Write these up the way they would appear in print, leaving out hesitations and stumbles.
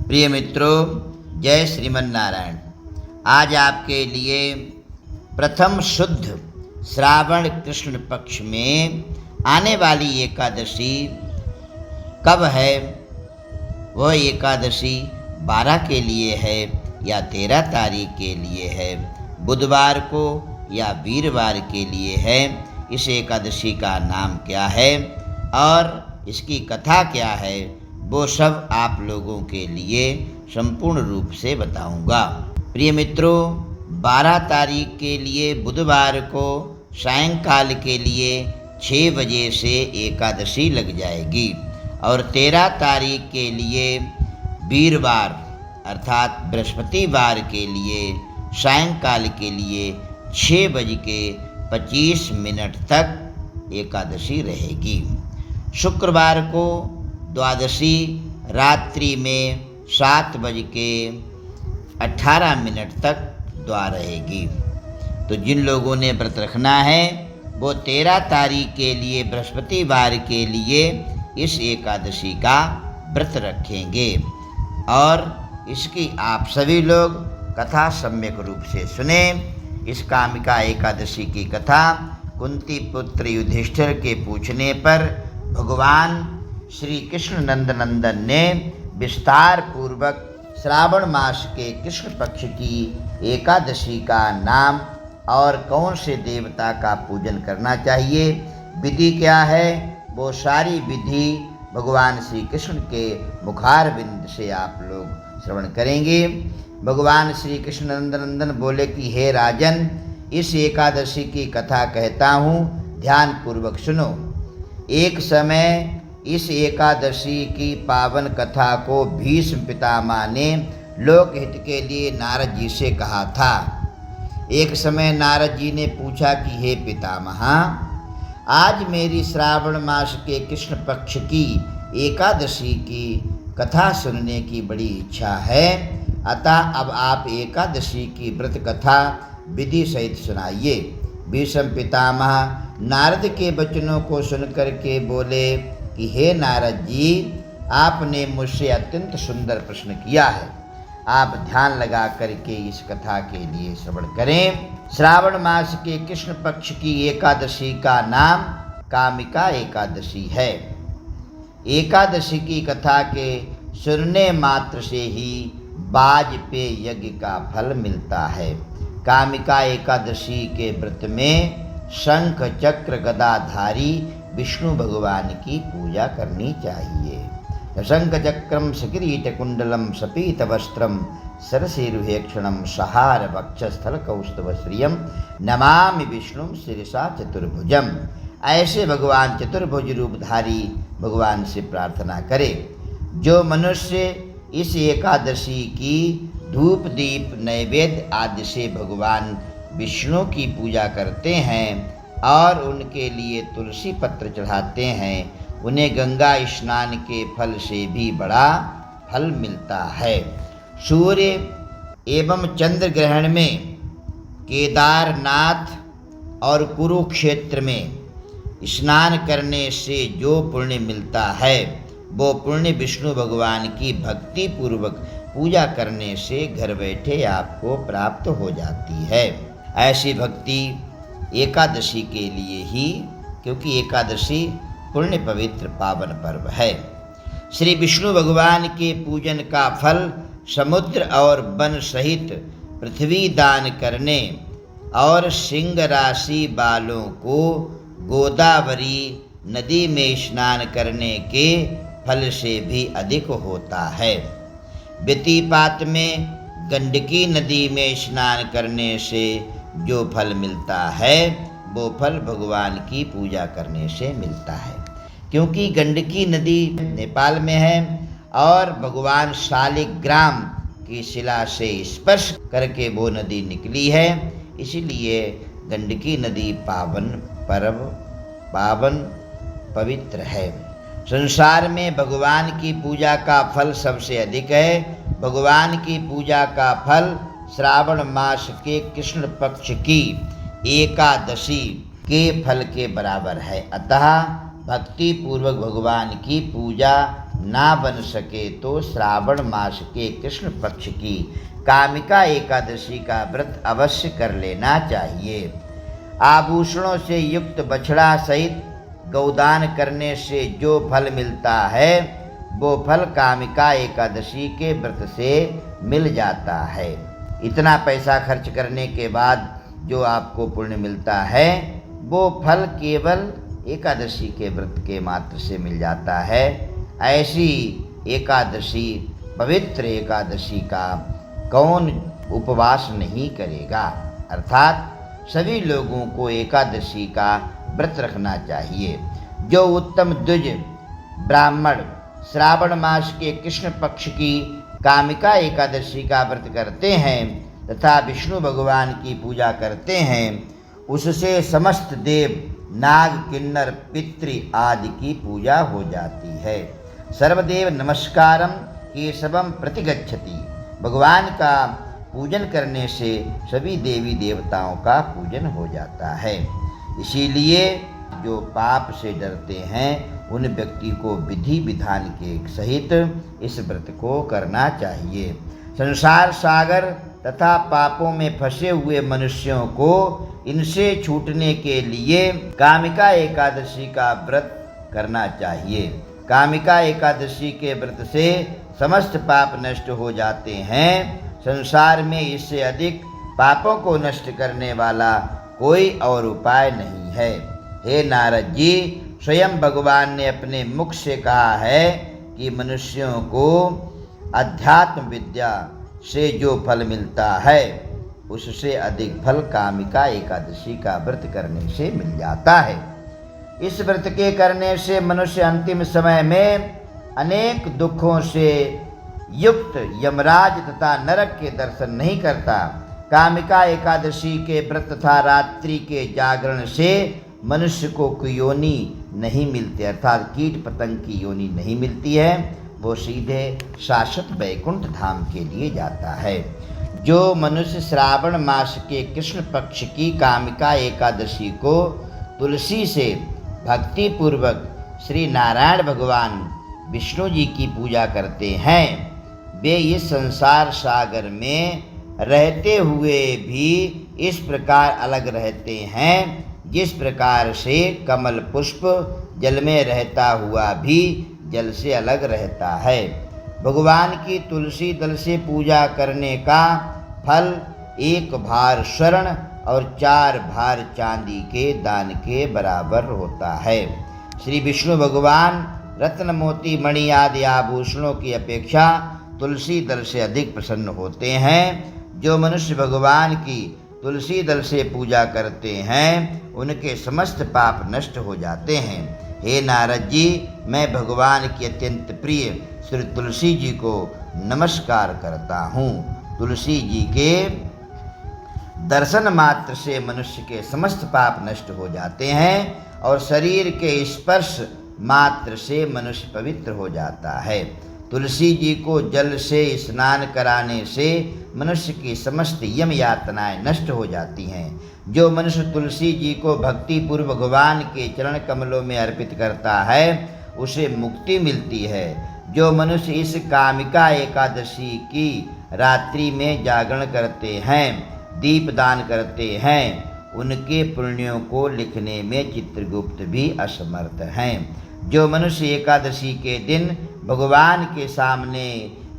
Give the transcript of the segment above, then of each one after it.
प्रिय मित्रों, जय श्रीमन नारायण। आज आपके लिए प्रथम शुद्ध श्रावण कृष्ण पक्ष में आने वाली एकादशी कब है। वह एकादशी 12 के लिए है या 13 तारीख के लिए है, बुधवार को या वीरवार के लिए है। इस एकादशी का नाम क्या है और इसकी कथा क्या है, वो सब आप लोगों के लिए संपूर्ण रूप से बताऊंगा। प्रिय मित्रों, 12 तारीख के लिए बुधवार को सायंकाल के लिए 6 बजे से एकादशी लग जाएगी और 13 तारीख के लिए वीरवार अर्थात बृहस्पतिवार के लिए सायंकाल के लिए 6:25 तक एकादशी रहेगी। शुक्रवार को द्वादशी रात्रि में 7:18 तक द्वार रहेगी। तो जिन लोगों ने व्रत रखना है वो 13 तारीख के लिए बृहस्पतिवार के लिए इस एकादशी का व्रत रखेंगे और इसकी आप सभी लोग कथा सम्यक रूप से सुने। इस कामिका एकादशी की कथा कुंती पुत्र युधिष्ठिर के पूछने पर भगवान श्री कृष्ण नंदन ने विस्तार पूर्वक श्रावण मास के कृष्ण पक्ष की एकादशी का नाम और कौन से देवता का पूजन करना चाहिए, विधि क्या है, वो सारी विधि भगवान श्री कृष्ण के मुखारविंद से आप लोग श्रवण करेंगे। भगवान श्री कृष्ण नंदन बोले कि हे राजन, इस एकादशी की कथा कहता हूँ, ध्यान पूर्वक सुनो। एक समय इस एकादशी की पावन कथा को भीष्म पितामह ने लोकहित के लिए नारद जी से कहा था। एक समय नारद जी ने पूछा कि हे पितामह, आज मेरी श्रावण मास के कृष्ण पक्ष की एकादशी की कथा सुनने की बड़ी इच्छा है, अतः अब आप एकादशी की व्रत कथा विधि सहित सुनाइए। भीष्म पितामह नारद के वचनों को सुनकर के बोले कि हे नारद जी, आपने मुझसे अत्यंत सुंदर प्रश्न किया है। आप ध्यान लगा करके इस कथा के लिए श्रवण करें। श्रावण मास के कृष्ण पक्ष की एकादशी का नाम कामिका एकादशी है। एकादशी की कथा के सुनने मात्र से ही वाजपेय यज्ञ का फल मिलता है। कामिका एकादशी के व्रत में शंख चक्र गदाधारी विष्णु भगवान की पूजा करनी चाहिए। शंख चक्रम सकिरीट कुंडलम सपीत वस्त्रम सरसीरुहेक्षणम सहार वक्षस्थल कौस्तुभ श्रियम नमामि विष्णु शिरसा चतुर्भुजम। ऐसे भगवान चतुर्भुज रूपधारी भगवान से प्रार्थना करे। जो मनुष्य इस एकादशी की धूप दीप नैवेद्य आदि से भगवान विष्णु की पूजा करते हैं और उनके लिए तुलसी पत्र चढ़ाते हैं, उन्हें गंगा स्नान के फल से भी बड़ा फल मिलता है। सूर्य एवं चंद्र ग्रहण में केदारनाथ और कुरुक्षेत्र में स्नान करने से जो पुण्य मिलता है वो पुण्य विष्णु भगवान की भक्ति पूर्वक पूजा करने से घर बैठे आपको प्राप्त हो जाती है। ऐसी भक्ति एकादशी के लिए ही, क्योंकि एकादशी पुण्य पवित्र पावन पर्व है। श्री विष्णु भगवान के पूजन का फल समुद्र और वन सहित पृथ्वी दान करने और सिंह राशि वालों को गोदावरी नदी में स्नान करने के फल से भी अधिक होता है। व्यतिपात में गंडकी नदी में स्नान करने से जो फल मिलता है वो फल भगवान की पूजा करने से मिलता है। क्योंकि गंडकी नदी नेपाल में है और भगवान शालिग्राम की शिला से स्पर्श करके वो नदी निकली है, इसलिए गंडकी नदी पावन पवित्र है। संसार में भगवान की पूजा का फल सबसे अधिक है। भगवान की पूजा का फल श्रावण मास के कृष्ण पक्ष की एकादशी के फल के बराबर है। अतः भक्ति पूर्वक भगवान की पूजा ना बन सके तो श्रावण मास के कृष्ण पक्ष की कामिका एकादशी का व्रत अवश्य कर लेना चाहिए। आभूषणों से युक्त बछड़ा सहित गौदान करने से जो फल मिलता है वो फल कामिका एकादशी के व्रत से मिल जाता है। इतना पैसा खर्च करने के बाद जो आपको पुण्य मिलता है वो फल केवल एकादशी के व्रत के मात्र से मिल जाता है। ऐसी एकादशी, पवित्र एकादशी का कौन उपवास नहीं करेगा। अर्थात सभी लोगों को एकादशी का व्रत रखना चाहिए। जो उत्तम द्विज ब्राह्मण श्रावण मास के कृष्ण पक्ष की कामिका एकादशी का व्रत करते हैं तथा विष्णु भगवान की पूजा करते हैं, उससे समस्त देव, नाग, किन्नर, पितृ आदि की पूजा हो जाती है। सर्वदेव नमस्कारम केशवम प्रतिगच्छति। भगवान का पूजन करने से सभी देवी देवताओं का पूजन हो जाता है। इसीलिए जो पाप से डरते हैं उन व्यक्ति को विधि विधान के सहित इस व्रत को करना चाहिए। संसार सागर तथा पापों में फंसे हुए मनुष्यों को इनसे छूटने के लिए कामिका एकादशी का व्रत करना चाहिए। कामिका एकादशी के व्रत से समस्त पाप नष्ट हो जाते हैं। संसार में इससे अधिक पापों को नष्ट करने वाला कोई और उपाय नहीं है। हे नारद जी, स्वयं भगवान ने अपने मुख से कहा है कि मनुष्यों को अध्यात्म विद्या से जो फल मिलता है उससे अधिक फल कामिका एकादशी का व्रत करने से मिल जाता है। इस व्रत के करने से मनुष्य अंतिम समय में अनेक दुखों से युक्त यमराज तथा नरक के दर्शन नहीं करता। कामिका एकादशी के व्रत तथा रात्रि के जागरण से मनुष्य को योनि नहीं मिलती, अर्थात कीट पतंग की योनि नहीं मिलती है। वो सीधे शाश्वत वैकुंठ धाम के लिए जाता है। जो मनुष्य श्रावण मास के कृष्ण पक्ष की कामिका एकादशी को तुलसी से भक्ति पूर्वक श्री नारायण भगवान विष्णु जी की पूजा करते हैं, वे इस संसार सागर में रहते हुए भी इस प्रकार अलग रहते हैं जिस प्रकार से कमल पुष्प जल में रहता हुआ भी जल से अलग रहता है। भगवान की तुलसी दल से पूजा करने का फल 1 भार स्वर्ण और 4 भार चांदी के दान के बराबर होता है। श्री विष्णु भगवान रत्न मोती मणि आदि आभूषणों की अपेक्षा तुलसी दल से अधिक प्रसन्न होते हैं। जो मनुष्य भगवान की तुलसी दल से पूजा करते हैं उनके समस्त पाप नष्ट हो जाते हैं। हे नारद जी, मैं भगवान की अत्यंत प्रिय श्री तुलसी जी को नमस्कार करता हूँ। तुलसी जी के दर्शन मात्र से मनुष्य के समस्त पाप नष्ट हो जाते हैं और शरीर के स्पर्श मात्र से मनुष्य पवित्र हो जाता है। तुलसी जी को जल से स्नान कराने से मनुष्य की समस्त यम यातनाएं नष्ट हो जाती हैं। जो मनुष्य तुलसी जी को भक्ति पूर्व भगवान के चरण कमलों में अर्पित करता है उसे मुक्ति मिलती है। जो मनुष्य इस कामिका एकादशी की रात्रि में जागरण करते हैं, दीपदान करते हैं, उनके पुण्यों को लिखने में चित्रगुप्त भी असमर्थ हैं। जो मनुष्य एकादशी के दिन भगवान के सामने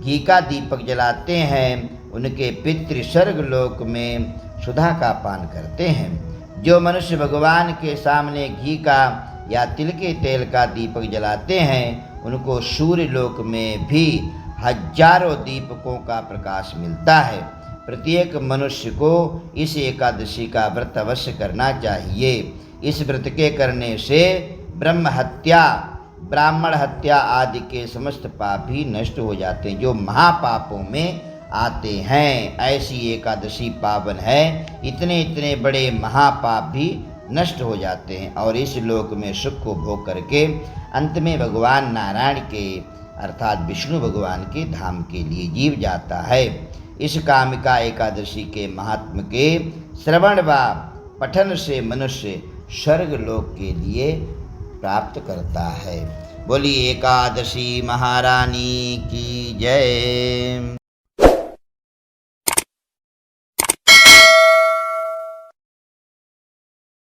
घी का दीपक जलाते हैं उनके पितृ स्वर्ग लोक में सुधा का पान करते हैं। जो मनुष्य भगवान के सामने घी का या तिल के तेल का दीपक जलाते हैं उनको सूर्य लोक में भी हजारों दीपकों का प्रकाश मिलता है। प्रत्येक मनुष्य को इस एकादशी का व्रत अवश्य करना चाहिए। इस व्रत के करने से ब्रह्म हत्या, ब्राह्मण हत्या आदि के समस्त पाप भी नष्ट हो जाते हैं जो महापापों में आते हैं। ऐसी एकादशी पावन है, इतने इतने बड़े महापाप भी नष्ट हो जाते हैं और इस लोक में सुख को भोग करके अंत में भगवान नारायण के अर्थात विष्णु भगवान के धाम के लिए जीव जाता है। इस कामिका एकादशी के महात्म के श्रवण व पठन से मनुष्य स्वर्ग लोक के लिए प्राप्त करता है। बोली एकादशी महारानी की जय।